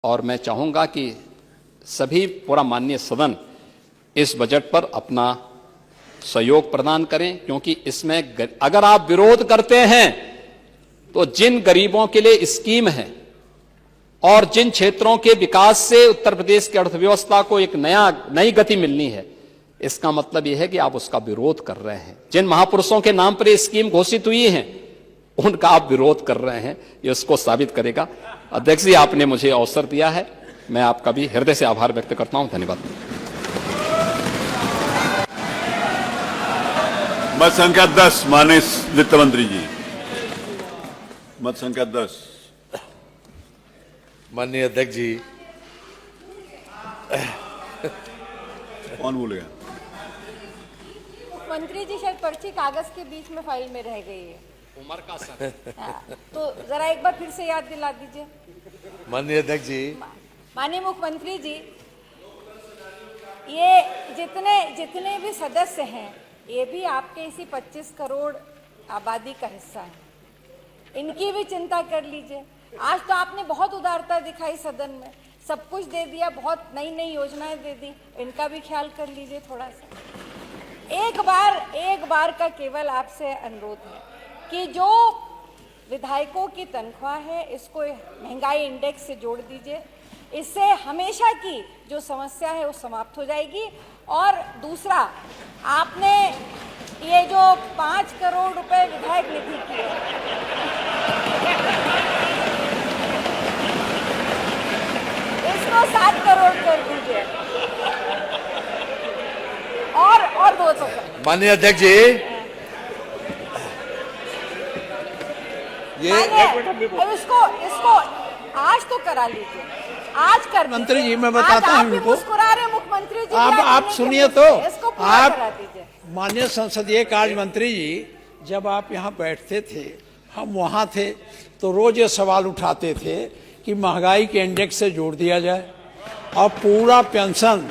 और मैं चाहूंगा कि सभी पूरा माननीय सदन इस बजट पर अपना सहयोग प्रदान करें, क्योंकि इसमें अगर आप विरोध करते हैं तो जिन गरीबों के लिए स्कीम है और जिन क्षेत्रों के विकास से उत्तर प्रदेश की अर्थव्यवस्था को एक नई गति मिलनी है, इसका मतलब यह है कि आप उसका विरोध कर रहे हैं। जिन महापुरुषों के नाम पर यह स्कीम घोषित हुई है उनका आप विरोध कर रहे हैं, ये उसको साबित करेगा। अध्यक्ष जी, आपने मुझे अवसर दिया है, मैं आपका भी हृदय से आभार व्यक्त करता हूं। धन्यवाद। मत संख्या 10 माननीय वित्त मंत्री जी। मत संख्या 10। माननीय अध्यक्ष जी। कौन बोलेगा? मंत्री जी, शायद पर्ची कागज के बीच में फाइल में रह गई है। उमर का सर। तो जरा एक बार फिर से याद दिला दीजिए। माननीय अध्यक्ष जी। माननीय मुख्यमंत्री जी, ये जितने भी सदस्य हैं, ये भी आपके इसी 25 करोड़ आबादी का हिस्सा है। इनकी भी चिंता कर लीजिए। आज तो आपने बहुत उदारता दिखाई सदन में, सब कुछ दे दिया, बहुत नई नई योजनाएं दे दी, इनका भी ख्याल कर लीजिए थोड़ा सा। एक बार का केवल आपसे अनुरोध है कि जो विधायकों की तनख्वाह है इसको महंगाई इंडेक्स से जोड़ दीजिए। इससे हमेशा की जो समस्या है वो समाप्त हो जाएगी। और दूसरा, आपने ये जो 5 करोड़ रुपए विधायक निधि की है, इसको 7 करोड़ कर दीजिए और 200। माननीय अध्यक्ष जी, इसको आज तो करा लीजिए, आज कर। मंत्री जी, मैं बताता हूँ इनको। मुस्कुरा रहे मुख्यमंत्री जी। आप सुनिए तो, इसको पूरा आप करा दीजिए। माननीय संसदीय कार्य मंत्री जी, जब आप यहाँ बैठते थे, हम वहाँ थे, तो रोज ये सवाल उठाते थे कि महंगाई के इंडेक्स से जोड़ दिया जाए। और पूरा पेंशन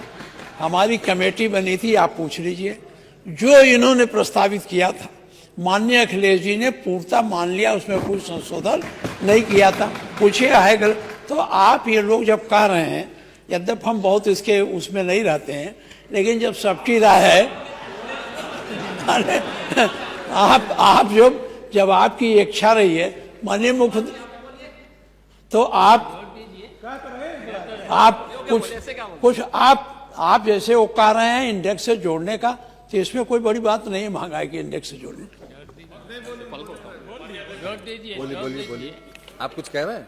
हमारी कमेटी बनी थी, आप पूछ लीजिए, जो इन्होंने प्रस्तावित किया था माननीय अखिलेश जी ने पूर्णतः मान लिया, उसमें कोई संशोधन नहीं किया था। पूछिए है गलत। तो आप ये लोग जब कह रहे हैं, यद्यप हम बहुत इसके उसमें नहीं रहते हैं, लेकिन जब सबकी राय है, आप जब आपकी इच्छा रही है माननीय मुख्यमंत्री, तो आप कुछ आप जैसे वो कह रहे हैं इंडेक्स से जोड़ने का, तो इसमें कोई बड़ी बात नहीं है महंगाई के इंडेक्स से जोड़ने। बोलिए। आप कुछ कह रहे हैं?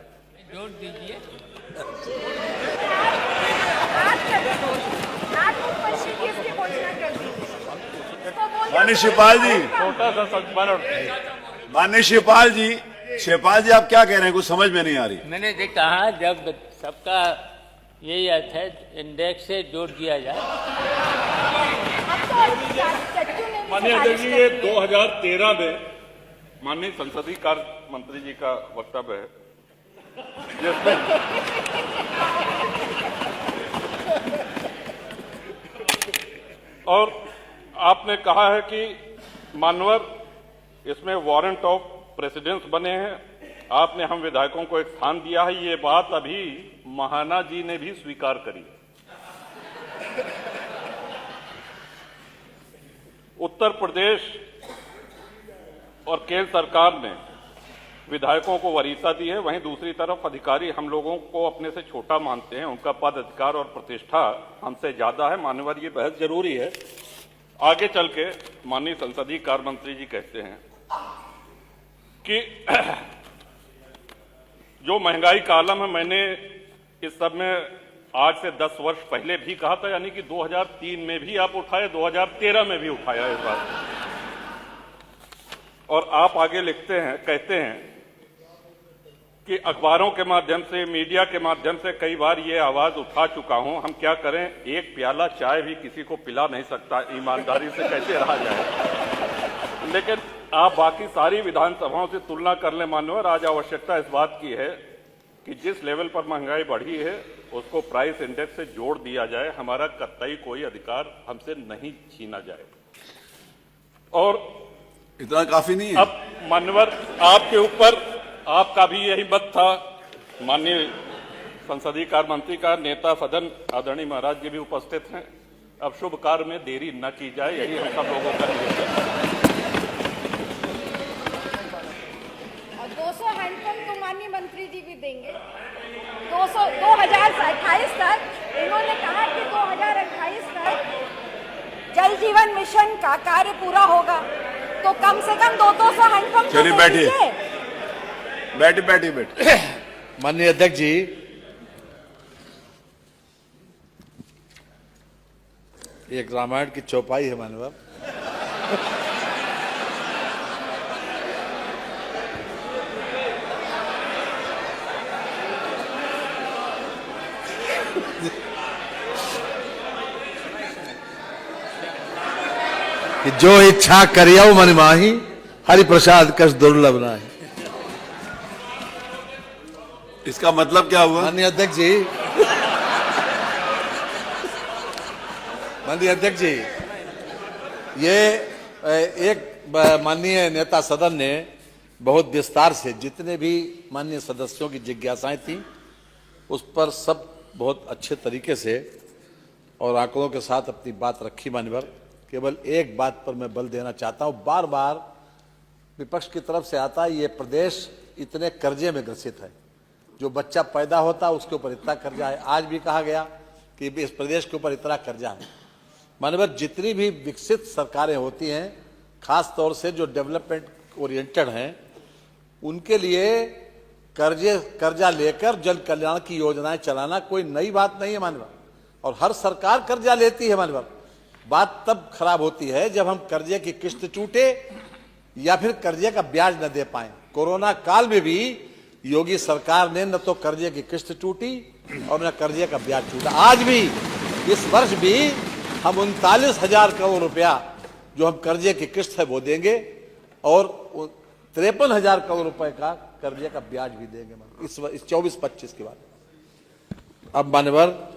जोड़ दीजिए। माननीय शिवपाल जी, माननीय शिवपाल जी, आप क्या कह रहे हैं? कुछ समझ में नहीं आ रही। मैंने कहा जब सबका यही अर्थ है, इंडेक्स से जोड़ दिया जाए। माननीय अध्यक्ष जी, ये 2013 में माननीय संसदीय कार्य मंत्री जी का वक्तव्य है, जिसमें और आपने कहा है कि मानवर इसमें वारंट ऑफ प्रेसिडेंस बने हैं। आपने हम विधायकों को एक स्थान दिया है, ये बात अभी महाना जी ने भी स्वीकार करी। उत्तर प्रदेश और केंद्र सरकार ने विधायकों को वरीयता दी है, वहीं दूसरी तरफ अधिकारी हम लोगों को अपने से छोटा मानते हैं, उनका पद अधिकार और प्रतिष्ठा हमसे ज्यादा है। मान्यवर, ये बहस जरूरी है। आगे चल के माननीय संसदीय कार्य मंत्री जी कहते हैं कि जो महंगाई का आलम है, मैंने इस सब में आज से 10 वर्ष पहले भी कहा था, यानी कि 2003 में भी आप उठाए, 2013 में भी उठाया इस बात। और आप आगे लिखते हैं, कहते हैं कि अखबारों के माध्यम से, मीडिया के माध्यम से कई बार ये आवाज उठा चुका हूं, हम क्या करें, एक प्याला चाय भी किसी को पिला नहीं सकता, ईमानदारी से कैसे रहा जाए। लेकिन आप बाकी सारी विधानसभाओं से तुलना कर लें मान्यवर, आज आवश्यकता इस बात की है कि जिस लेवल पर महंगाई बढ़ी है उसको प्राइस इंडेक्स से जोड़ दिया जाए, हमारा कतई कोई अधिकार हमसे नहीं छीना जाए। और इतना काफी नहीं है। अब मान्यवर, आपके ऊपर आपका भी यही मत था, माननीय संसदीय कार्य मंत्री का नेता सदन आदरणीय महाराज जी भी उपस्थित हैं। अब शुभ कार्य में देरी न की जाए, यही हम सब लोगों का निवेदन है। और 200 हैंडपंप तो माननीय मंत्री जी भी देंगे। 2028 तक इन्होंने कहा कि 2028 तक जल जीवन मिशन का कार्य पूरा होगा, तो कम से कम 200 हैंडपंप चलिए बैठिए, बैठिए। माननीय अध्यक्ष जी, एक रामायण की चौपाई है माननीय। कि जो इच्छा करियो मन माही, हरि प्रसाद कस दुर्लभ नाही। इसका मतलब क्या हुआ? माननीय अध्यक्ष जी, माननीय अध्यक्ष जी, ये एक माननीय नेता सदन ने बहुत विस्तार से जितने भी माननीय सदस्यों की जिज्ञासाएं थी उस पर सब बहुत अच्छे तरीके से और आंकड़ों के साथ अपनी बात रखी। मान्यवर, केवल एक बात पर मैं बल देना चाहता हूं, बार बार विपक्ष की तरफ से आता है ये प्रदेश इतने कर्जे में ग्रसित है, जो बच्चा पैदा होता है उसके ऊपर इतना कर्जा है। आज भी कहा गया कि इस प्रदेश के ऊपर इतना कर्जा है। माननीय, जितनी भी विकसित सरकारें होती हैं, खास तौर से जो डेवलपमेंट ओरिएंटेड हैं, उनके लिए कर्जा लेकर जन कल्याण की योजनाएं चलाना कोई नई बात नहीं है माननीय। और हर सरकार कर्जा लेती है माननीय। बात तब खराब होती है जब हम कर्जे की किस्त टूटे या फिर कर्जे का ब्याज न दे पाए। कोरोना काल में भी योगी सरकार ने न तो कर्जे की किस्त टूटी और न कर्जे का ब्याज टूटा। आज भी, इस वर्ष भी हम 39,000 करोड़ रुपया जो हम कर्जे की किस्त है वो देंगे और 53,000 करोड़ रुपए का कर्जे का ब्याज भी देंगे इस 24-25 के बाद। अब मान्यवर,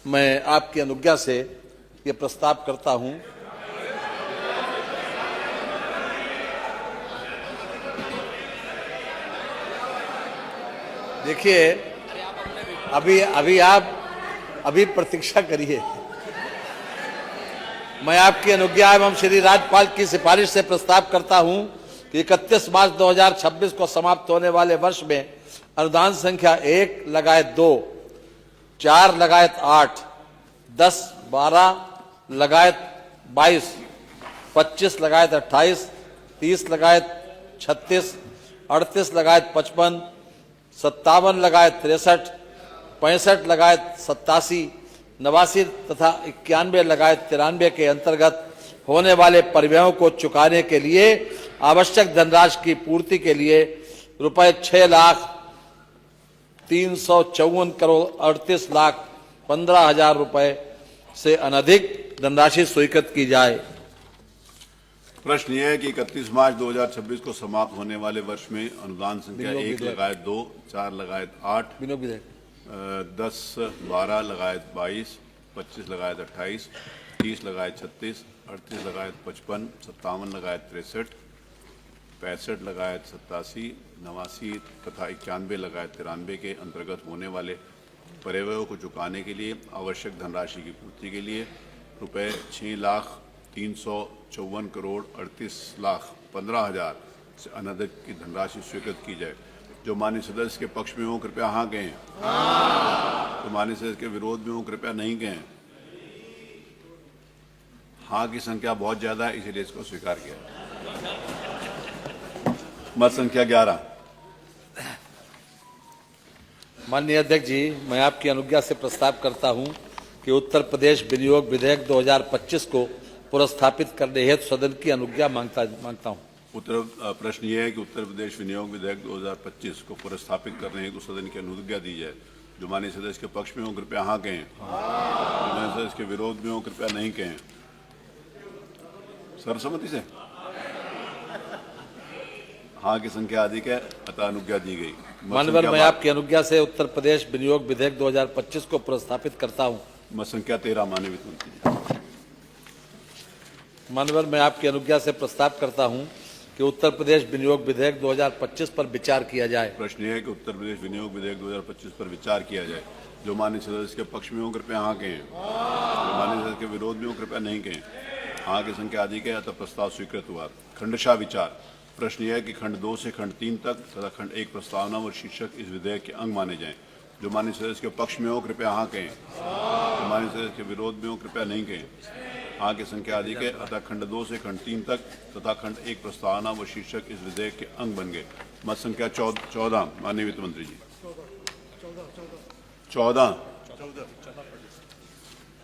मैं आपकी अनुज्ञा से ये प्रस्ताव करता हूं देखिए, अभी प्रतीक्षा करिए। मैं आपकी अनुज्ञा एवं श्री राज्यपाल की सिफारिश से प्रस्ताव करता हूं कि 31 मार्च 2026 को समाप्त होने वाले वर्ष में अनुदान संख्या 1/2, 4/8, 10/12/22, 25/28, 30/36, 38/55, 57/63, 65/87, 89 तथा 91/93 के अंतर्गत होने वाले परिव्ययों को चुकाने के लिए आवश्यक धनराशि की पूर्ति के लिए रुपए 6,354,38,15,000 रुपए से अनधिक धनराशि स्वीकृत की जाए। प्रश्न यह है कि 31 मार्च 2026 को समाप्त होने वाले वर्ष में अनुदान संख्या 1/2, 4/8, 10/12/22, 25/28, 30/36, 38/55, 57/63, 65/87, 89 तथा 91/93 के अंतर्गत होने वाले परिव्ययों को चुकाने के लिए आवश्यक धनराशि की पूर्ति के लिए रुपए 6,354,38,15,000 से अनधिक की धनराशि स्वीकृत की जाए। जो माननीय सदस्य के पक्ष में हो कृपया हाँ कहें। तो माननीय सदस्य के विरोध में हो कृपया नहीं कहें। हाँ की संख्या बहुत ज्यादा है, इसीलिए इसको स्वीकार किया। मत संख्या 11। माननीय अध्यक्ष जी, मैं आपकी अनुज्ञा से प्रस्ताव करता हूं कि उत्तर प्रदेश विनियोग विधेयक 2025 को पुरस्थापित करने हेतु सदन की अनुज्ञा मांगता हूं। प्रश्न ये है कि उत्तर प्रदेश विनियोग विधेयक 2025 को पुरस्थापित करने हेतु सदन की अनुज्ञा दी जाए। जो माननीय सदस्य के पक्ष में हो कृपया हाँ कहें। जो माननीय सदस्य के विरोध में हो कृपया नहीं कहें। सर्वसम्मति से हाँ की संख्या अधिक है, अतः अनुज्ञा दी गई। माननीय, मैं आपकी अनुज्ञा से उत्तर प्रदेश विनियोग विधेयक 2025 को पुरस्थापित करता हूं। मत संख्या 13। माननीय वित्त मंत्री। माननीय, मैं आपकी अनुज्ञा से प्रस्ताव करता हूं कि कि उत्तर प्रदेश विनियोग विधेयक 2025 पर विचार किया जाए। प्रश्न यह है कि उत्तर प्रदेश विनियोग विधेयक 2025 पर विचार किया जाए। जो माननीय सदस्य के पक्ष में हो कृपया हाँ कहें, जो माननीय सदस्य के विरोध में हो कृपया नहीं कहें। हाँ की संख्या अधिक है अतः प्रस्ताव स्वीकृत हुआ। खंडशः विचार। प्रश्न यह है कि खंड 2 से खंड 3 तक तथा खंड 1 प्रस्तावना व शीर्षक इस विधेयक के अंग माने जाएं। जो माननीय सदस्य के पक्ष में हो कृपया हाँ कहें, जो माननीय सदस्य के विरोध में हो कृपया नहीं कहें। हाँ की संख्या अधिक है अतः खंड 2 से खंड 3 तक तथा खंड 1 प्रस्तावना व शीर्षक इस विधेयक के अंग बन गए। मत संख्या 14। माननीय वित्त मंत्री जी। 14।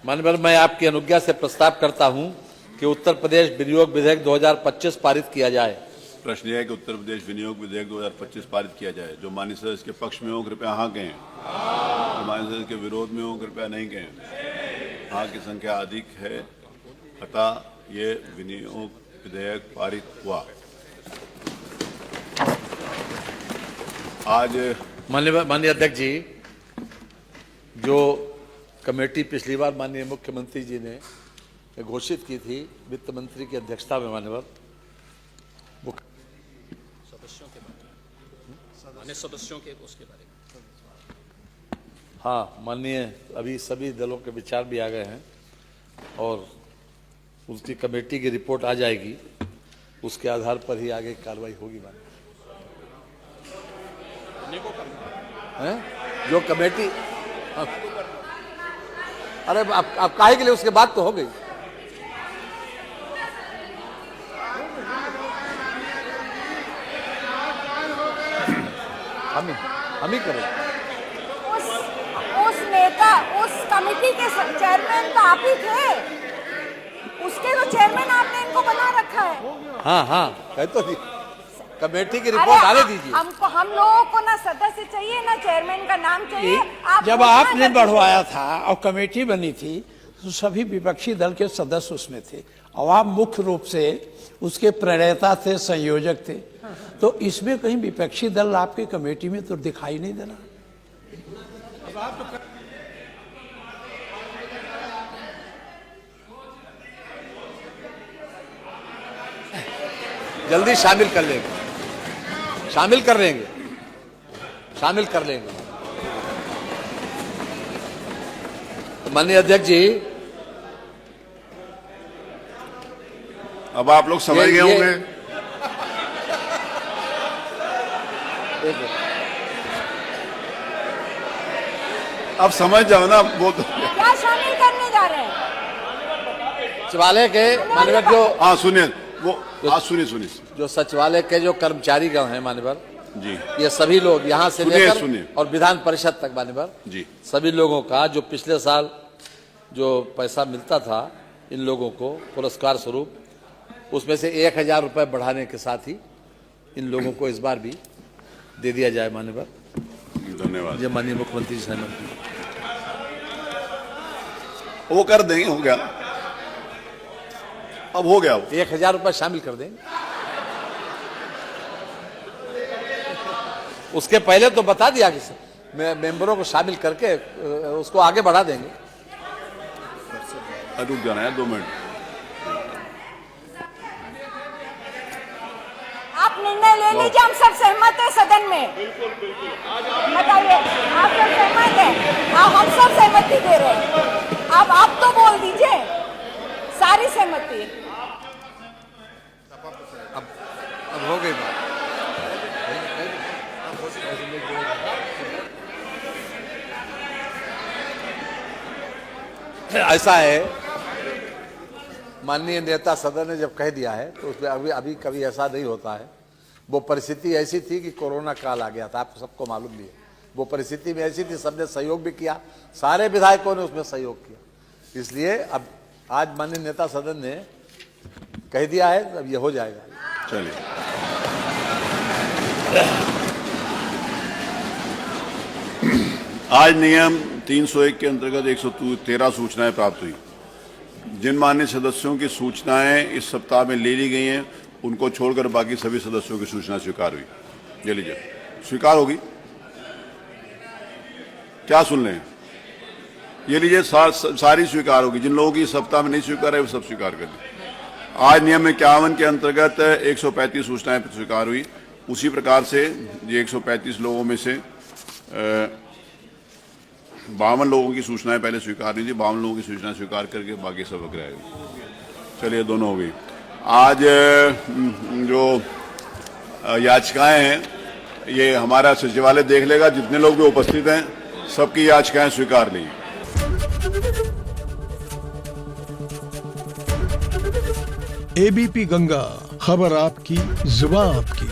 माननीय मैं आपकी अनुज्ञा से प्रस्ताव करता हूं कि उत्तर प्रदेश विनियोग विधेयक 2025 पारित किया जाए। प्रश्न यह है कि उत्तर प्रदेश विनियोग विधेयक 2025 पारित किया जाए। जो माननीय सदस्य के पक्ष में हो कृपया हाँ कहें, जो माननीय सदस्य के विरोध में हो कृपया नहीं कहें। हाँ की संख्या अधिक है अतः ये विनियोग विधेयक पारित हुआ। आज माननीय अध्यक्ष जी, जो कमेटी पिछली बार माननीय मुख्यमंत्री जी ने घोषित की थी वित्त मंत्री की अध्यक्षता में, माननीय सदस्यों के उसके बारे में। हाँ माननीय, अभी सभी दलों के विचार भी आ गए हैं और उसकी कमेटी की रिपोर्ट आ जाएगी, उसके आधार पर ही आगे कार्रवाई होगी। माननीय जो कमेटी, अरे आप काहे के लिए, उसके बाद तो हो गई। हम ही करें। उस नेता, उस कमेटी के चेयरमैन तो आप ही थे, उसके तो चेयरमैन आपने इनको बना रखा है। हाँ कह तो दी। कमेटी की रिपोर्ट आने दीजिए। हम लोगों को ना सदस्य चाहिए ना चेयरमैन का नाम चाहिए। जब आपने बढ़वाया था और कमेटी बनी थी तो सभी विपक्षी दल के सदस्य उसमें थे और आप मुख्य रूप से उसके प्रणेता थे, संयोजक थे। तो इसमें कहीं विपक्षी दल आपके कमेटी में तो दिखाई नहीं देना। जल्दी शामिल कर लेंगे, शामिल कर लेंगे, शामिल कर लेंगे। माननीय अध्यक्ष जी, अब आप लोग समझ गए होंगे। अब समझ जाओ ना, वो तो क्या शामिल करने जा रहे हैं सचिवालय के माननीय जो, हाँ सुनिए, वो हाँ सुनिए जो सचिवालय के जो कर्मचारीगण हैं माननीय जी, ये सभी लोग यहाँ से सुनिए, लेकर सुनिए। और विधान परिषद तक माननीय जी, सभी लोगों का जो पिछले साल जो पैसा मिलता था इन लोगों को पुरस्कार स्वरूप, उसमें से 1000 रुपये बढ़ाने के साथ ही इन लोगों को इस बार भी दे दिया जाए माननीय। धन्यवाद। ये माननीय मुख्यमंत्री सहमत, वो कर देंगे, हो गया, अब हो गया। 1000 रुपये शामिल कर देंगे। उसके पहले तो बता दिया कि मेंबरों को शामिल करके उसको आगे बढ़ा देंगे। रुक जाना है 2 मिनट। आप निर्णय ले लीजिए, हम सब सहमत है सदन में। बताइए, आप सब सहमत है? हम सब सहमति दे रहे हैं। अब आप तो बोल दीजिए सारी सहमति। अब हो गई बात। ऐसा है, माननीय नेता सदन ने जब कह दिया है तो उसमें अभी कभी ऐसा नहीं होता है। वो परिस्थिति ऐसी थी कि कोरोना काल आ गया था, आपको सबको मालूम भी है। वो परिस्थिति में ऐसी थी, सबने सहयोग भी किया, सारे विधायकों ने उसमें सहयोग किया। इसलिए अब आज माननीय नेता सदन ने कह दिया है, अब ये हो जाएगा। चलिए, आज नियम 301 के अंतर्गत 113 सूचनाएं प्राप्त हुई। जिन माननीय सदस्यों की सूचनाएं इस सप्ताह में ले ली गई हैं, उनको छोड़कर बाकी सभी सदस्यों की सूचना स्वीकार हुई। ये लीजिए, स्वीकार होगी। क्या सुन लें? ये लीजिए, सारी स्वीकार होगी। जिन लोगों की इस सप्ताह में नहीं स्वीकार है वो सब स्वीकार कर लें। आज नियम 51 के अंतर्गत 135 सूचनाएं स्वीकार हुई। उसी प्रकार से ये 135 लोगों में से 52 लोगों की सूचनाएं पहले स्वीकार नहीं थी, 52 लोगों की सूचनाएं स्वीकार करके बाकी सब अग्राह्य हुई। चलिए दोनों हो गई। आज जो याचिकाएं हैं ये हमारा सचिवालय देख लेगा, जितने लोग भी उपस्थित हैं सबकी याचिकाएं स्वीकार ली। एबीपी गंगा, खबर आपकी, जुबान आपकी।